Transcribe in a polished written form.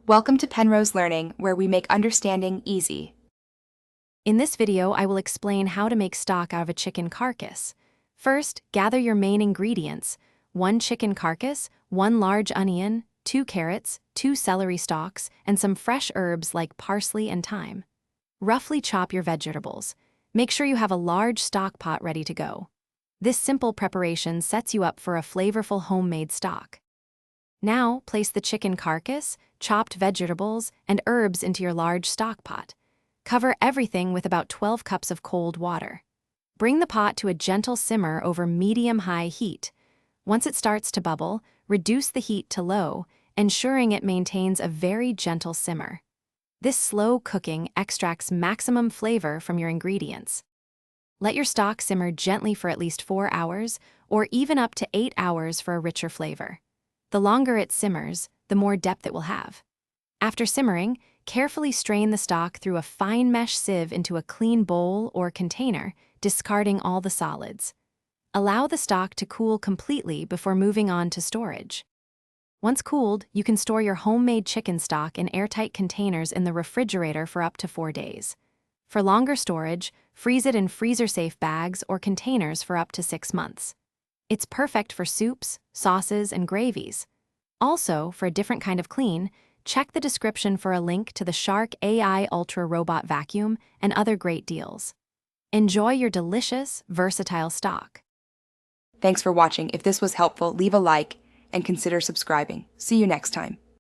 Welcome to Penrose Learning, where we make understanding easy. In this video, I will explain how to make stock out of a chicken carcass. First, gather your main ingredients: 1 chicken carcass, 1 large onion, 2 carrots, 2 celery stalks, and some fresh herbs like parsley and thyme. Roughly chop your vegetables. Make sure you have a large stock pot ready to go. This simple preparation sets you up for a flavorful homemade stock. Now, place the chicken carcass, chopped vegetables, and herbs into your large stock pot. Cover everything with about 12 cups of cold water. Bring the pot to a gentle simmer over medium-high heat. Once it starts to bubble, reduce the heat to low, ensuring it maintains a very gentle simmer. This slow cooking extracts maximum flavor from your ingredients. Let your stock simmer gently for at least 4 hours, or even up to 8 hours for a richer flavor. The longer it simmers, the more depth it will have. After simmering, carefully strain the stock through a fine mesh sieve into a clean bowl or container, discarding all the solids. Allow the stock to cool completely before moving on to storage. Once cooled, you can store your homemade chicken stock in airtight containers in the refrigerator for up to 4 days. For longer storage, freeze it in freezer-safe bags or containers for up to 6 months. It's perfect for soups, sauces, and gravies. Also, for a different kind of clean, check the description for a link to the Shark AI Ultra Robot Vacuum and other great deals. Enjoy your delicious, versatile stock. Thanks for watching. If this was helpful, leave a like and consider subscribing. See you next time.